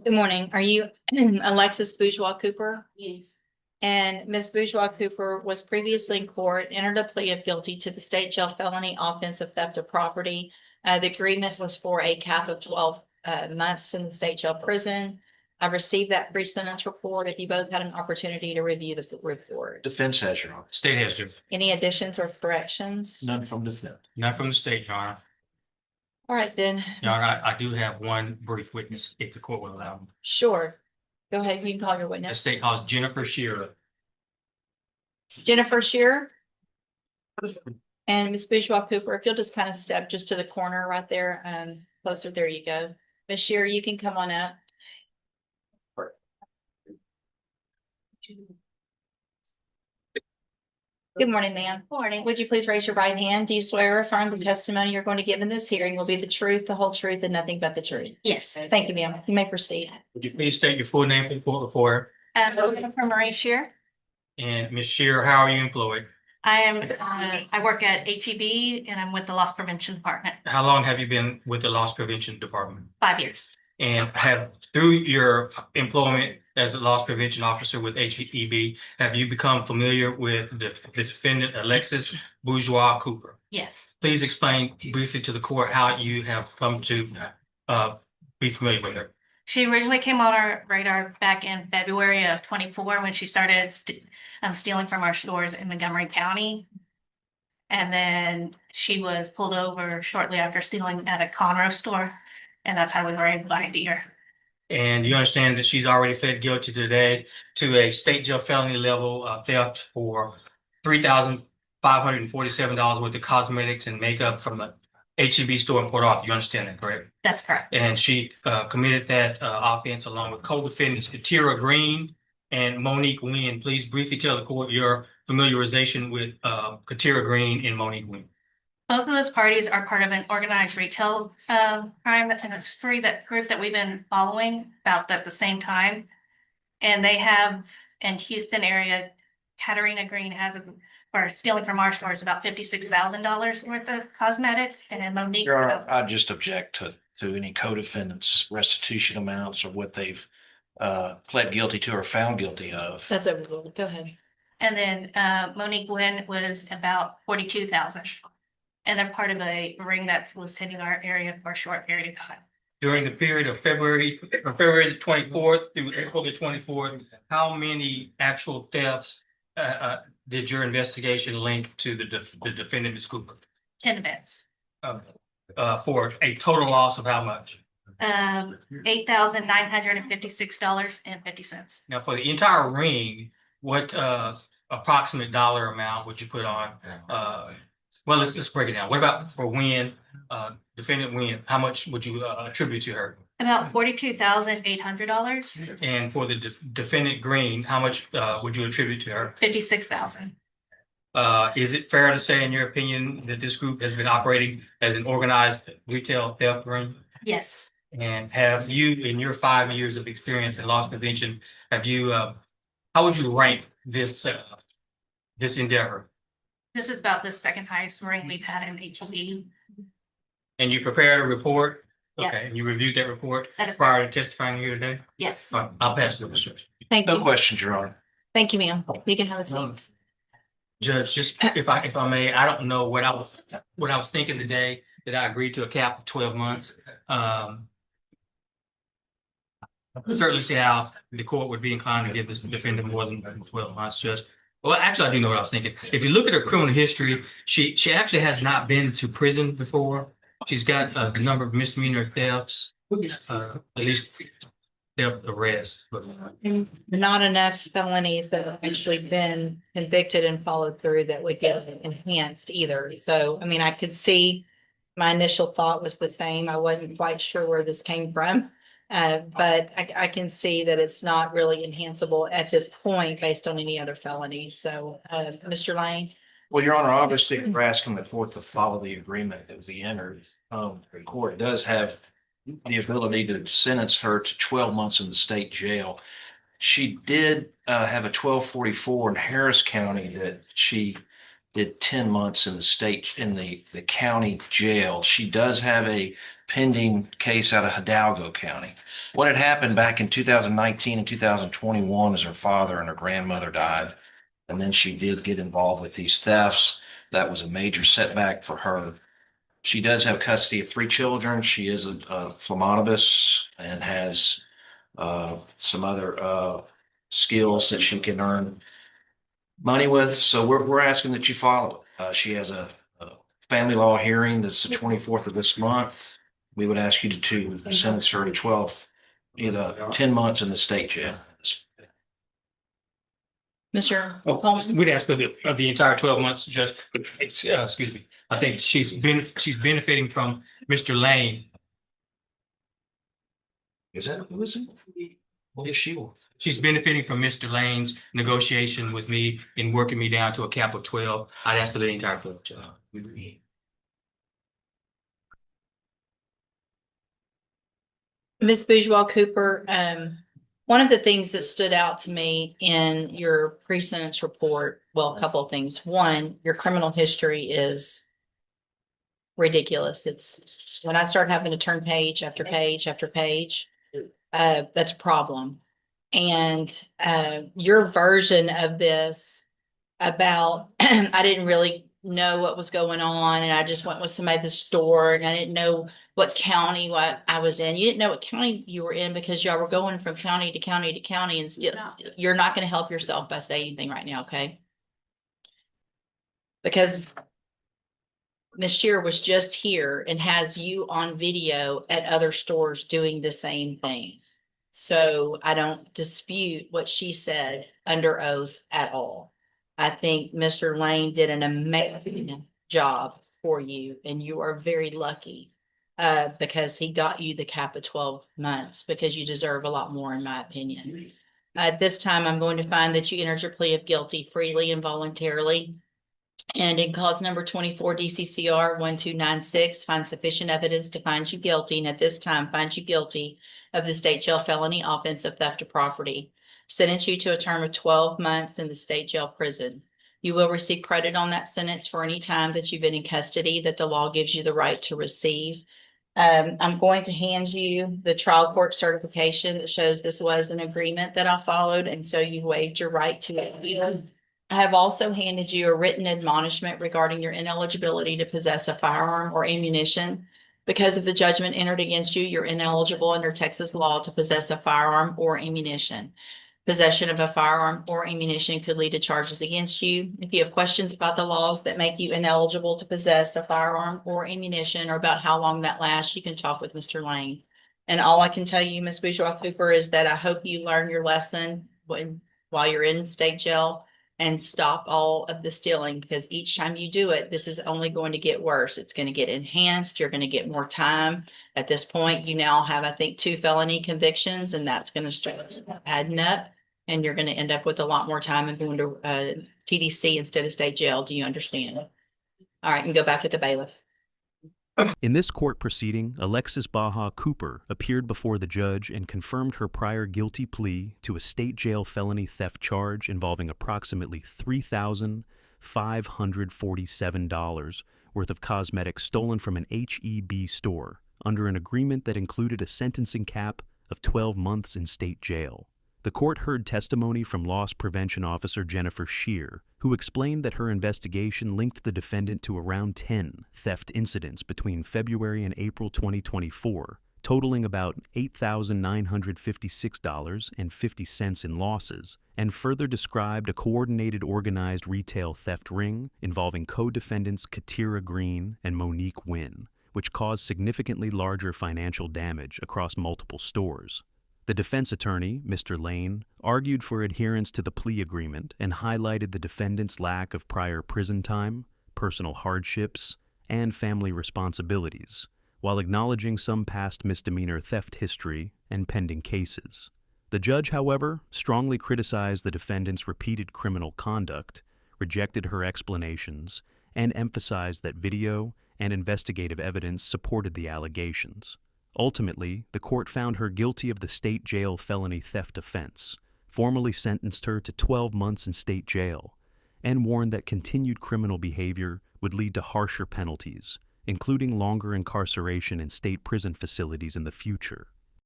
Good morning. Are you Alexis Bourgeois Cooper? Yes. And Ms. Bourgeois Cooper was previously in court, entered a plea of guilty to the state jail felony offense of theft of property. The agreement was for a cap of 12 months in the state jail prison. I received that pre-sentence report. If you both had an opportunity to review the report. Defense has, Your Honor. State has, Your Any additions or corrections? None from defense. Not from the state, Your Honor. All right, then. Your Honor, I do have one brief witness, if the court will allow me. Sure. Go ahead. You can call your The witness. state calls Jennifer Shearer. Jennifer Shearer. And Ms. Bourgeois Cooper, if you'll just kind of step just to the corner right there, closer, there you go. Ms. Shearer, you can come on up. Good morning, ma'am. Morning. Would you please raise your right hand? Do you swear or affirm the testimony you're going to give in this hearing will be the truth, the whole truth, and nothing but the truth? Yes. Thank you, ma'am. You may proceed. Would you please state your full name for the court reporter? Jennifer Marie Shear. And Ms. Shearer, how are you employed? I work at HEB and I'm with the Loss Prevention Department. How long have you been with the Loss Prevention Department? 5 years. And through your employment as a loss prevention officer with HEB, have you become familiar with the defendant Alexis Bourgeois Cooper? Yes. Please explain briefly to the court how you have come to be familiar with her. She originally came on our radar back in February of 24 when she started stealing from our stores in Montgomery County. And then she was pulled over shortly after stealing at a Conroe store. And that's how we were able to ID her. And you understand that she's already pled guilty today to a state jail felony level theft for $3,547 worth of cosmetics and makeup from a HEB store in Port Arthur. You understand that, correct? That's correct. And she committed that offense along with co-defendants Katira Green and Monique Wynn. Please briefly tell the court your familiarization with Katira Green and Monique Wynn. Both of those parties are part of an organized retail crime and a spree group that we've been following about at the same time. And they have in Houston area, Katarina Green for stealing from our stores about $56,000 worth of cosmetics, and then Monique. Your Honor, I just object to any co-defendants' restitution amounts or what they've pled guilty to or found guilty of. That's overruled. Go ahead. And then Monique Wynn was about $42,000. And they're part of a ring that was hitting our area for a short period of time. During the period of February the 24th through April the 24th, how many actual thefts did your investigation link to the defendant, Ms. Cooper? 10 events. For a total loss of how much? $8,956.50. Now, for the entire ring, what approximate dollar amount would you put on? Well, let's break it down. What about for Wynn, defendant Wynn? How much would you attribute to her? About $42,800. And for the defendant Green, how much would you attribute to her? $56,000. Is it fair to say, in your opinion, that this group has been operating as an organized retail theft ring? Yes. And have you, in your 5 years of experience in loss prevention, have you, how would you rank this endeavor? This is about the second highest ring we've had in HEB. And you prepared a report? Yes. Okay, and you reviewed that report That is prior to testifying here today? Yes. All right, I'll pass the instruction. Thank No you. questions, Your Honor. Thank you, ma'am. You can have a seat. Judge, just if I may, I don't know what I was thinking today that I agreed to a cap of 12 months. I certainly see how the court would be inclined to give this defendant more than 12 months, Judge. Well, actually, I do know what I was thinking. If you look at her criminal history, she actually has not been to prison before. She's got a number of misdemeanor thefts, at least theft arrests. Not enough felonies that have actually been convicted and followed through that would get enhanced either. So, I mean, I could see my initial thought was the same. I wasn't quite sure where this came from. But I can see that it's not really enhanceable at this point based on any other felonies. So, Mr. Lane. Well, Your Honor, obviously, we're asking the court to follow the agreement that was entered. The court does have the ability to sentence her to 12 months in the state jail. She did have a 1244 in Harris County that she did 10 months in the state, in the county jail. She does have a pending case out of Hidalgo County. What had happened back in 2019 and 2021 is her father and her grandmother died. And then she did get involved with these thefts. That was a major setback for her. She does have custody of 3 children. She is a phlebotomist and has some other skills that she can earn money with. So we're asking that you follow it. She has a family law hearing that's the 24th of this month. We would ask you to sentence her to 10 months in the state jail. Mr. Oh, Coleman? we'd ask for the entire 12 months, Judge. Excuse me. I think she's benefiting from Mr. Lane. Is that who is it? What is she? She's benefiting from Mr. Lane's negotiation with me in working me down to a cap of 12. I'd ask for the entire 12, Judge. Ms. Bourgeois Cooper, one of the things that stood out to me in your pre-sentence report, well, a couple of things. One, your criminal history is ridiculous. It's when I start having to turn page after page after page, that's a problem. And your version of this about I didn't really know what was going on, and I just went with somebody at the store, and I didn't know what county what I was in. You didn't know what county you were in because y'all were going from county to county to county, and still you're not going to help yourself by saying anything right now, okay? Because Ms. Shear was just here and has you on video at other stores doing the same things. So I don't dispute what she said under oath at all. I think Mr. Lane did an amazing job for you, and you are very lucky because he got you the cap of 12 months because you deserve a lot more, in my opinion. At this time, I'm going to find that you entered your plea of guilty freely and voluntarily. And in cause number 24 DCCR 1296, find sufficient evidence to find you guilty, and at this time find you guilty of the state jail felony offense of theft of property. Sentence you to a term of 12 months in the state jail prison. You will receive credit on that sentence for any time that you've been in custody that the law gives you the right to receive. I'm going to hand you the trial court certification that shows this was an agreement that I followed, and so you waived your right to appeal. I have also handed you a written admonishment regarding your ineligibility to possess a firearm or ammunition. Because of the judgment entered against you, you're ineligible under Texas law to possess a firearm or ammunition. Possession of a firearm or ammunition could lead to charges against you. If you have questions about the laws that make you ineligible to possess a firearm or ammunition, or about how long that lasts, you can talk with Mr. Lane. And all I can tell you, Ms. Bourgeois Cooper, is that I hope you learn your lesson while you're in state jail, and stop all of the stealing, because each time you do it, this is only going to get worse. It's going to get enhanced. You're going to get more time. At this point, you now have, I think, 2 felony convictions, and that's going to start adding up, and you're going to end up with a lot more time and going to TDC instead of state jail. Do you understand? All right, and go back to the bailiff. In this court proceeding, Alexis Baja Cooper appeared before the judge and confirmed her prior guilty plea to a state jail felony theft charge involving approximately $3,547 worth of cosmetics stolen from an H-E-B store under an agreement that included a sentencing cap of 12 months in state jail. The court heard testimony from Loss Prevention Officer Jennifer Shear, who explained that her investigation linked the defendant to around 10 theft incidents between February and April 2024, totaling about $8,956.50 in losses, and further described a coordinated organized retail theft ring involving co-defendants Katira Green and Monique Wynn, which caused significantly larger financial damage across multiple stores. The defense attorney, Mr. Lane, argued for adherence to the plea agreement and highlighted the defendant's lack of prior prison time, personal hardships, and family responsibilities, while acknowledging some past misdemeanor theft history and pending cases. The judge, however, strongly criticized the defendant's repeated criminal conduct, rejected her explanations, and emphasized that video and investigative evidence supported the allegations. Ultimately, the court found her guilty of the state jail felony theft offense, formally sentenced her to 12 months in state jail, and warned that continued criminal behavior would lead to harsher penalties, including longer incarceration in state prison facilities in the future.